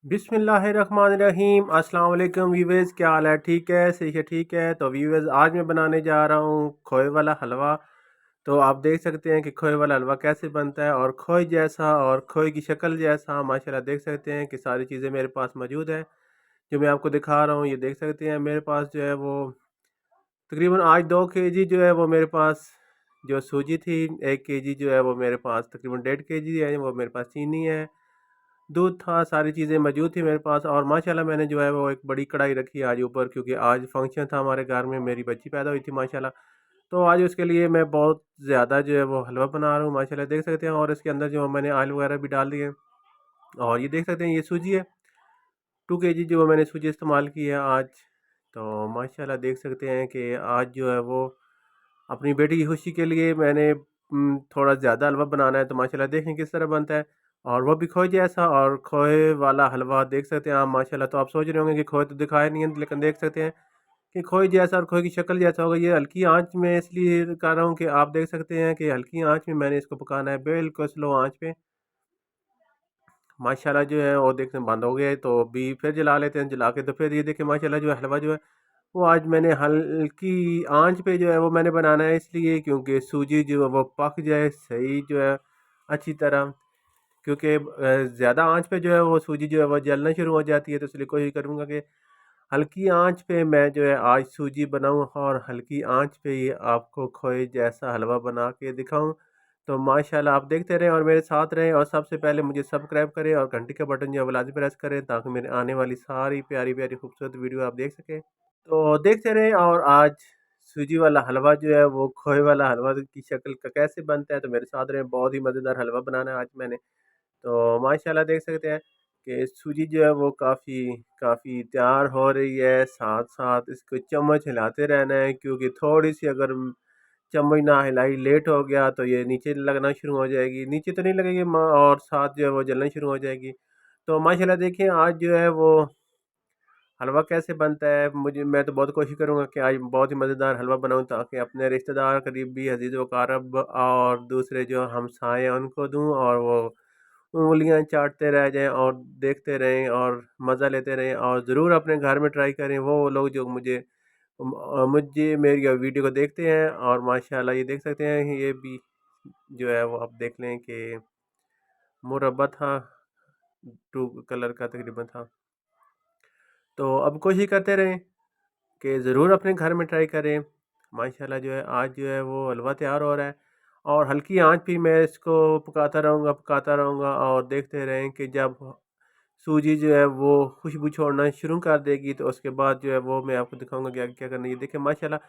बिस्मिल्लाहिर्रहमानिर्रहीम। अस्सलाम वालेकुम व्यूअर्स, क्या हाल है? ठीक है, सही है, ठीक है। तो व्यूअर्स, आज मैं बनाने जा रहा हूँ खोए वाला हलवा। तो आप देख सकते हैं कि खोए वाला हलवा कैसे बनता है, और खोए जैसा और खोए की शक्ल जैसा माशाल्लाह देख सकते हैं कि सारी चीज़ें मेरे पास मौजूद है जो मैं आपको दिखा रहा हूँ। ये देख सकते हैं मेरे पास जो है वो तकरीबन आज 2 केजी जो है वो मेरे पास जो सूजी थी। 1 केजी जो है वो मेरे पास तकरीबन 1.5 केजी है, वो मेरे पास चीनी है, दूध था, सारी चीज़ें मौजूद थी मेरे पास। और माशाल्लाह मैंने जो है वो एक बड़ी कढ़ाई रखी आज ऊपर, क्योंकि आज फंक्शन था हमारे घर में, मेरी बच्ची पैदा हुई थी माशाल्लाह। तो आज उसके लिए मैं बहुत ज़्यादा जो है वो हलवा बना रहा हूँ माशाल्लाह देख सकते हैं। और इसके अंदर जो मैंने ऑयल वगैरह भी डाल दिए। और ये देख सकते हैं ये सूजी है, 2 केजी जो मैंने सूजी इस्तेमाल की है आज। तो माशाल्लाह देख सकते हैं कि आज जो है वो अपनी बेटी की खुशी के लिए मैंने थोड़ा ज़्यादा हलवा बनाना है। तो माशाल्लाह देखें किस तरह बनता है, और वो भी खोए जैसा और खोए वाला हलवा देख सकते हैं आप माशाल्लाह। तो आप सोच रहे होंगे कि खोए तो दिखाया नहीं है, लेकिन देख सकते हैं कि खोए जैसा और खोए की शक्ल जैसा होगा। ये हल्की आंच में इसलिए कर रहा हूँ कि आप देख सकते हैं कि हल्की आंच में मैंने इसको पकाना है, बिल्कुल स्लो आंच पे। माशाल्लाह जो है वो देखने बंद हो गया है, तो अभी फिर जला लेते हैं। जला के तो फिर ये देखें माशाल्लाह जो है हलवा जो है वो आज मैंने हल्की आंच पे जो है वो मैंने बनाना है, इसलिए क्योंकि सूजी जो है वो पक जाए सही जो है अच्छी तरह। क्योंकि ज़्यादा आंच पे जो है वो सूजी जो है वो जलना शुरू हो जाती है, तो इसलिए कोशिश करूँगा कि हल्की आंच पे मैं जो है आज सूजी बनाऊँ, और हल्की आंच पे ही आपको खोए जैसा हलवा बना के दिखाऊँ। तो माशाल्लाह आप देखते रहें और मेरे साथ रहें, और सबसे पहले मुझे सब्सक्राइब करें और घंटी का बटन जो है वो लाज़मी प्रेस करें, ताकि मेरे आने वाली सारी प्यारी प्यारी खूबसूरत वीडियो आप देख सकें। तो देखते रहें। और आज सूजी वाला हलवा जो है वो खोए वाला हलवा की शक्ल का कैसे बनता है, तो मेरे साथ रहें। बहुत ही मज़ेदार हलवा बनाना है आज मैंने। तो माशाल्लाह देख सकते हैं कि सूजी जो है वो काफ़ी काफ़ी तैयार हो रही है। साथ साथ इसको चम्मच हिलाते रहना है, क्योंकि थोड़ी सी अगर चम्मच ना हिलाई लेट हो गया तो ये नीचे लगना शुरू हो जाएगी। नीचे तो नहीं लगेगी माँ, और साथ जो है वो जलना शुरू हो जाएगी। तो माशाल्लाह देखिए आज जो है वो हलवा कैसे बनता है। मैं तो बहुत कोशिश करूँगा कि आज बहुत ही मज़ेदार हलवा बनाऊँ, ताकि अपने रिश्तेदार, करीबी, अजीज़ वक़ारब और दूसरे जो हमसाए हैं उनको दूँ, और वो उँगलियाँ चाटते रह जाएँ और देखते रहें और मज़ा लेते रहें। और ज़रूर अपने घर में ट्राई करें वो लोग जो मुझे मेरी वीडियो को देखते हैं। और माशाल्लाह ये देख सकते हैं ये भी जो है वो आप देख लें कि मुरब्बा था, 2 कलर का तकरीबन था। तो अब कोशिश करते रहें कि ज़रूर अपने घर में ट्राई करें। माशाल्लाह जो है आज जो है वो हलवा तैयार हो रहा है, और हल्की आंच पे मैं इसको पकाता रहूँगा, और देखते रहें कि जब सूजी जो है वो खुशबू छोड़ना शुरू कर देगी, तो उसके बाद जो है वो मैं आपको दिखाऊंगा कि आगे क्या करना है। ये देखिए माशाल्लाह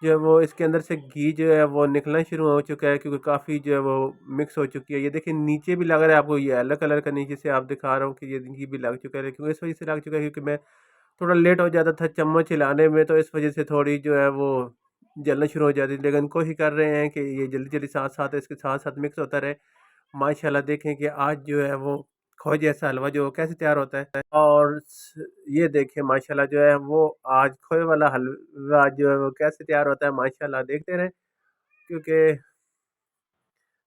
जो है वो इसके अंदर से घी जो है वो निकलना शुरू हो चुका है, क्योंकि काफ़ी जो है वो मिक्स हो चुकी है। ये देखिए नीचे भी लग रहा है आपको, ये येलो कलर का नीचे से आप दिखा रहा हूँ कि ये घी भी लग चुका है, क्योंकि इस वजह से लग चुका है क्योंकि मैं थोड़ा लेट हो जाता था चम्मच हिलाने में, तो इस वजह से थोड़ी जो है वो जलना शुरू हो जाती थी। लेकिन कोशिश कर रहे हैं कि ये जल्दी-जल्दी साथ-साथ इसके साथ-साथ मिक्स होता रहे। माशाल्लाह देखें कि आज जो है वो खोए जैसा हलवा जो कैसे तैयार होता है। और ये देखें माशाल्लाह जो है वो आज खोए वाला हलवा जो है वो कैसे तैयार होता है, माशाल्लाह देखते रहें। क्योंकि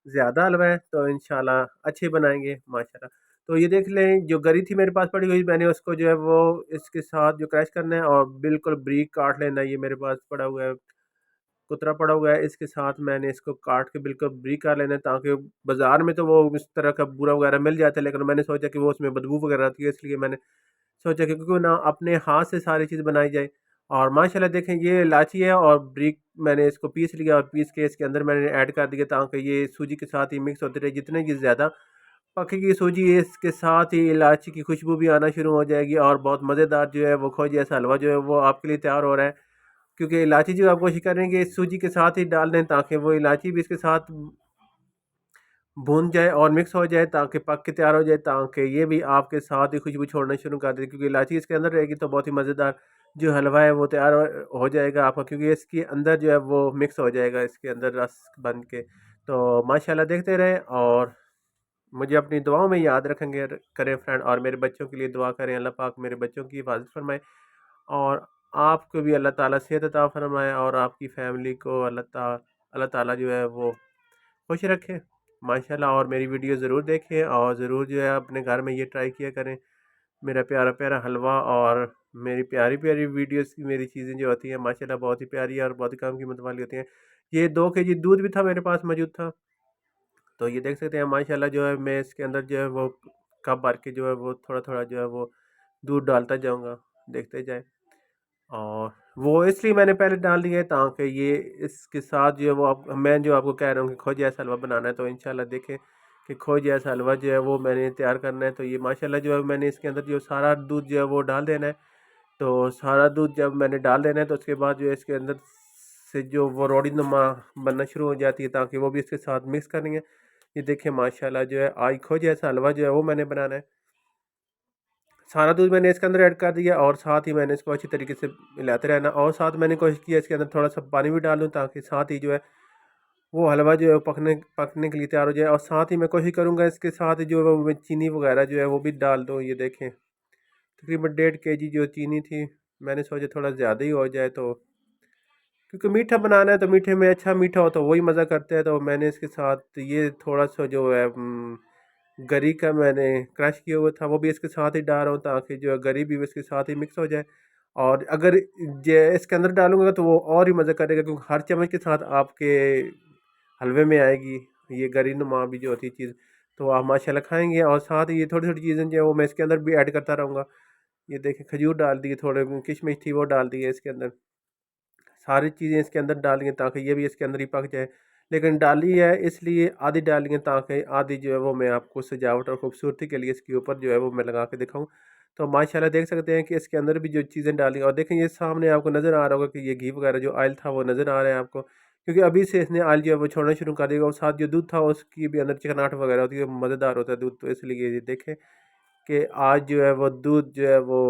ज़्यादा हलवा है तो इंशाल्लाह अच्छे बनाएँगे माशाल्लाह। तो ये देख लें जो गरी थी मेरे पास पड़ी हुई, मैंने उसको जो है वो इसके साथ जो क्रश करना है और बिल्कुल बारीक काट लेना है। ये मेरे पास पड़ा हुआ है, कुतरा पड़ा हुआ है, इसके साथ मैंने इसको काट के बिल्कुल बारीक कर लेना है, ताकि बाज़ार में तो वो इस तरह का बूरा वगैरह मिल जाता है, लेकिन मैंने सोचा कि वो उसमें बदबू वगैरह आती है, इसलिए मैंने सोचा कि क्यों ना अपने हाथ से सारी चीज़ बनाई जाए। और माशाल्लाह देखें ये इलायची है, और ब्रिक मैंने इसको पीस लिया, और पीस के इसके अंदर मैंने ऐड कर दिया, ताकि ये सूजी के साथ ही मिक्स होती रहे। जितने की ज़्यादा पकेगी सूजी, इसके साथ ही इलायची की खुशबू भी आना शुरू हो जाएगी, और बहुत मज़ेदार जो है वो खोए जैसा हलवा जो है वो आपके लिए तैयार हो रहा है। क्योंकि इलायची जो आप कोशिश करेंगे सूजी के साथ ही डाल दें, ताकि वो इलायची भी इसके साथ भून जाए और मिक्स हो जाए, ताकि पक के तैयार हो जाए, ताकि ये भी आपके साथ ही खुशबू छोड़ना शुरू कर दे। क्योंकि इलायची इसके अंदर रहेगी तो बहुत ही मज़ेदार जो हलवा है वो तैयार हो जाएगा आपका, क्योंकि इसके अंदर जो है वो मिक्स हो जाएगा इसके अंदर रस बन के। तो माशाल्लाह देखते रहें, और मुझे अपनी दुआओं में याद रखेंगे करें फ्रेंड, और मेरे बच्चों के लिए दुआ करें, अल्लाह पाक मेरे बच्चों की हिफाजत फरमाए, और आपको भी अल्लाह ताला सेहत अता फरमाए, और आपकी फैमिली को अल्लाह ताला जो है वो खुश रखें माशाल्लाह। और मेरी वीडियो ज़रूर देखें, और ज़रूर जो है अपने घर में ये ट्राई किया करें। मेरा प्यारा प्यारा हलवा और मेरी प्यारी प्यारी वीडियोस की मेरी चीज़ें जो होती हैं माशाल्लाह बहुत ही प्यारी और बहुत ही कम कीमत वाली होती हैं। ये 2 केजी दूध भी था मेरे पास मौजूद था। तो ये देख सकते हैं माशाल्लाह जो है मैं इसके अंदर जो है वो कप भर के जो है वो थोड़ा-थोड़ा जो है वो दूध डालता जाऊँगा, देखते जाएँ। और वो इसलिए मैंने पहले डाल दिया है ताकि ये इसके साथ जो है वो आप मैं जो आपको कह रहा हूँ कि खोए जैसा हलवा बनाना है तो इंशाल्लाह देखें कि खोए जैसा हलवा जो है वो मैंने तैयार करना है। तो ये माशाल्लाह जो है मैंने इसके अंदर जो सारा दूध जो है वो डाल देना है। तो सारा दूध जब मैंने डाल देना है तो उसके बाद जो है इसके अंदर से जो वो रोड़ी नुमा बनना शुरू हो जाती है ताकि वो भी इसके साथ मिक्स करनी है। ये देखिए माशाल्लाह जो है आज खोए जैसा हलवा जो है वो मैंने बनाना है। सारा दूध मैंने इसके अंदर ऐड कर दिया और साथ ही मैंने इसको अच्छी तरीके से मिलाते रहना और साथ मैंने कोशिश की है इसके अंदर थोड़ा सा पानी भी डाल दूँ ताकि साथ ही जो है वो हलवा जो है पकने पकने के लिए तैयार हो जाए। और साथ ही मैं कोशिश करूँगा इसके साथ जो है वो मैं चीनी वगैरह जो है वो भी डाल दूँ। ये देखें तकरीबन 1.5 केजी जो चीनी थी, मैंने सोचा थोड़ा ज़्यादा ही हो जाए तो क्योंकि मीठा बनाना है तो मीठे में अच्छा मीठा हो तो वही मज़ा करते हैं। तो मैंने इसके साथ ये थोड़ा सा जो है गरी का मैंने क्रश किया हुआ था वो भी इसके साथ ही डाल रहा हूँ ताकि जो है गरी भी इसके साथ ही मिक्स हो जाए। और अगर जे इसके अंदर डालूंगा तो वो और ही मज़ा करेगा क्योंकि हर चम्मच के साथ आपके हलवे में आएगी ये गरी नुमा भी जो होती है चीज़। तो आप माशाल्लाह खाएंगे और साथ ही ये छोटी छोटी चीज़ें जो है वो मैं इसके अंदर भी ऐड करता रहूँगा। ये देखिए खजूर डाल दिए, थोड़े किशमिश थी वो डाल दी है इसके अंदर। सारी चीज़ें इसके अंदर डाली हैं ताकि ये भी इसके अंदर ही पक जाए। लेकिन डाली है इसलिए आधी डाली है ताकि आधी जो है वो मैं आपको सजावट और खूबसूरती के लिए इसके ऊपर जो है वो मैं लगा के दिखाऊँ। तो माशाल्लाह देख सकते हैं कि इसके अंदर भी जो चीज़ें डाली और देखें ये सामने आपको नज़र आ रहा होगा कि ये घी वगैरह जो ऑयल था वो नज़र आ रहा है आपको। क्योंकि अभी से इसने ऑयल जो है वो छोड़ना शुरू कर देगा और साथ जो दूध था उसकी भी अंदर चिकनाहट वगैरह होती है, मज़ेदार होता है दूध। तो इसलिए ये देखें कि आज जो है वो दूध जो है वो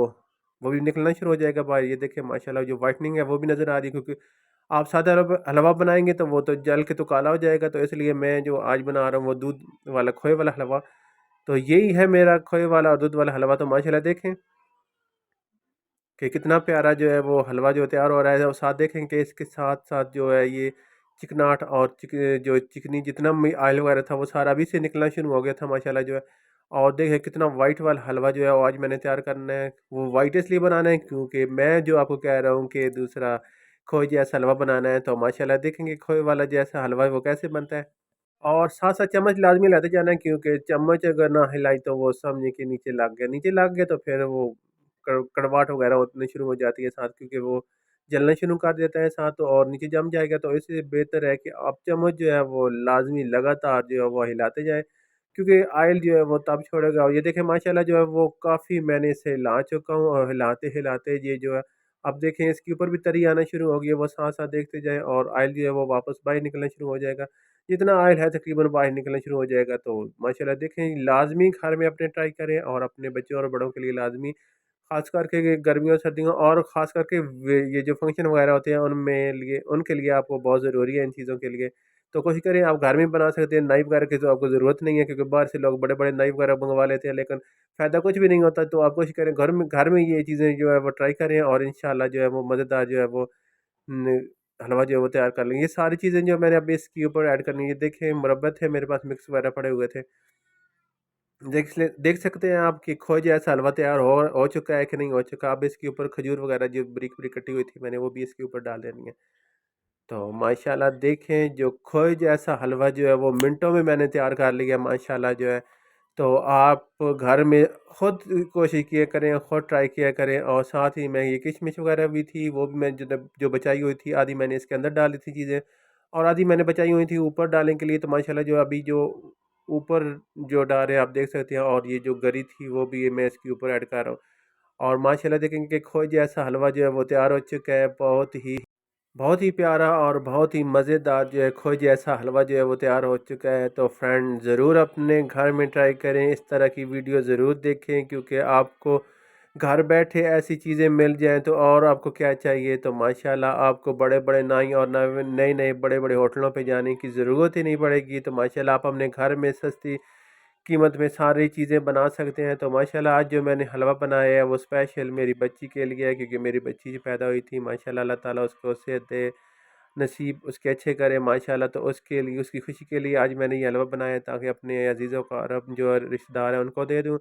भी निकलना शुरू हो जाएगा बाहर। ये देखिए माशाल्लाह जो वाइटनिंग है वो भी नज़र आ रही है क्योंकि आप सादा हलवा बनाएंगे तो वो तो जल के तो काला हो जाएगा। तो इसलिए मैं जो आज बना रहा हूँ वो दूध वाला खोए वाला हलवा। तो यही है मेरा खोए वाला और दूध वाला हलवा। तो माशाल्लाह देखें कि कितना प्यारा जो है वो हलवा जो तैयार हो रहा है और साथ देखें कि इसके साथ साथ जो है ये चिकनाहट और जो चिकनी जितना भी ऑयल वगैरह था वो सारा अभी से निकलना शुरू हो गया था माशाल्लाह जो है। और देखें कितना वाइट वाला हलवा जो है वो आज मैंने तैयार करना है। वो वाइट इसलिए बनाना है क्योंकि मैं जो आपको कह रहा हूँ कि दूसरा खोए जैसा हलवा बनाना है। तो माशाल्लाह देखेंगे खोए वाला जैसा हलवा वो कैसे बनता है। और साथ-साथ चम्मच लाज़मी हिलाते जाना है क्योंकि चम्मच अगर ना हिलाई तो वो समझिए कि नीचे लग गया तो फिर वो कड़वाहट वग़ैरह होनी शुरू हो जाती है साथ क्योंकि वो जलना शुरू कर देता है साथ और नीचे जम जाएगा। तो इससे बेहतर है कि आप चम्मच जो है वो लाज़मी लगातार जो है वो हिलाते जाएँ क्योंकि ऑयल जो है वो तब छोड़ेगा। और ये देखें माशाल्लाह जो है वो काफ़ी मैंने इसे हिला चुका हूँ और हिलाते-हिलाते ये जो है अब देखें इसके ऊपर भी तरी आना शुरू हो गई है। वो साथ-साथ देखते जाएँ और ऑयल जो है वो वापस बाहर निकलना शुरू हो जाएगा। जितना ऑयल है तकरीबन बाहर निकलना शुरू हो जाएगा। तो माशाल्लाह देखें लाज़मी घर में अपने ट्राई करें और अपने बच्चों और बड़ों के लिए लाज़मी ख़ास करके ये गर्मियों सर्दियों और ख़ास करके ये जो फंक्शन वगैरह होते हैं उनमें लिए उनके लिए आपको बहुत ज़रूरी है इन चीज़ों के लिए। तो कोशिश करें आप घर में बना सकते हैं, नाइफ़ वगैरह की तो आपको ज़रूरत नहीं है क्योंकि बाहर से लोग बड़े-बड़े नाइफ़ वगैरह मंगवा लेते हैं लेकिन फ़ायदा कुछ भी नहीं होता। तो आप कोशिश करें घर में ये चीज़ें जो है वो ट्राई करें और इंशाल्लाह जो है वो मज़ेदार जो है वो न हलवा जो है वो तैयार कर लेंगे। ये सारी चीज़ें जो मैंने अभी इसके ऊपर ऐड करनी है, देखें मुरब्बे थे मेरे पास मिक्स वगैरह पड़े हुए थे। देख सकते हैं आप कि खोए जैसा हलवा तैयार हो चुका है कि नहीं हो चुका। अब इसके ऊपर खजूर वगैरह जो बारीक-बारीक कटी हुई थी मैंने वो भी इसके ऊपर डाल देनी है। तो माशाल्लाह देखें जो खोए जैसा हलवा जो है वो मिनटों में मैंने तैयार कर लिया माशाल्लाह जो है। तो आप घर में खुद कोशिश किया करें, खुद ट्राई किया करें। और साथ ही मैं ये किशमिश वगैरह भी थी वो भी मैं जो बचाई हुई थी आधी मैंने इसके अंदर डाली थी चीज़ें और आधी मैंने बचाई हुई थी ऊपर डालने के लिए। तो माशाल्लाह जो अभी जो ऊपर जो डाल रहे हैं आप देख सकते हैं और ये जो गरी थी वो भी मैं इसके ऊपर ऐड कर रहा हूँ। और माशाल्लाह देखेंगे कि खोए जैसा हलवा जो है वो तैयार हो चुका है। बहुत ही प्यारा और बहुत ही मज़ेदार जो है खोए जैसा हलवा जो है वो तैयार हो चुका है। तो फ्रेंड ज़रूर अपने घर में ट्राई करें, इस तरह की वीडियो ज़रूर देखें क्योंकि आपको घर बैठे ऐसी चीज़ें मिल जाएँ तो और आपको क्या चाहिए। तो माशाल्लाह आपको बड़े-बड़े नाई और नए-नए बड़े-बड़े होटलों पे जाने की ज़रूरत ही नहीं पड़ेगी। तो माशाल्लाह आप अपने घर में सस्ती कीमत में सारी चीज़ें बना सकते हैं। तो माशाल्लाह आज जो मैंने हलवा बनाया है वो स्पेशल मेरी बच्ची के लिए है क्योंकि मेरी बच्ची जो पैदा हुई थी माशाल्लाह अल्लाह ताला उसको सेहत दे, नसीब उसके अच्छे करे माशाल्लाह। तो उसके लिए उसकी खुशी के लिए आज मैंने ये हलवा बनाया है ताकि अपने अज़ीज़ों का और अब जो रिश्तेदार हैं उनको दे दूँ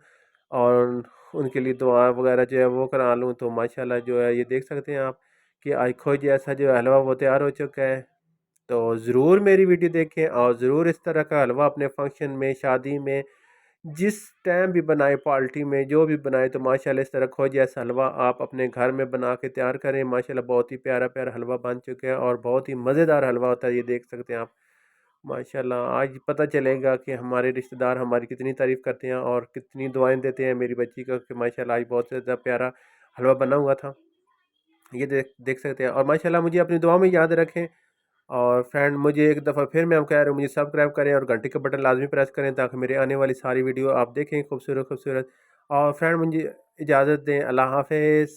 और उनके लिए दुआ वगैरह जो है वो करा लूँ। तो माशाल्लाह जो है ये देख सकते हैं आप कि आज खोए जैसा जो है हलवा वो तैयार हो चुका है। तो ज़रूर मेरी वीडियो देखें और ज़रूर इस तरह का हलवा अपने फंक्शन में, शादी में, जिस टाइम भी बनाए, पार्टी में जो भी बनाए, तो माशाल्लाह इस तरह खोए जैसा हलवा आप अपने घर में बना के तैयार करें। माशाल्लाह बहुत ही प्यारा प्यारा हलवा बन चुका है और बहुत ही मज़ेदार हलवा होता है, ये देख सकते हैं आप। माशाल्लाह आज पता चलेगा कि हमारे रिश्तेदार हमारी कितनी तारीफ़ करते हैं और कितनी दुआएं देते हैं मेरी बच्ची को कि माशाल्लाह आज बहुत ज़्यादा प्यारा हलवा बना हुआ था। ये देख देख सकते हैं और माशाल्लाह मुझे अपनी दुआ में याद रखें। और फ्रेंड मुझे एक दफ़ा फिर मैं कह रहा हूँ, मुझे सब्सक्राइब करें और घंटे का बटन लाजमी प्रेस करें ताकि मेरे आने वाली सारी वीडियो आप देखें खूबसूरत खूबसूरत। और फ्रेंड मुझे इजाज़त दें। अल्लाह हाफ़िज़।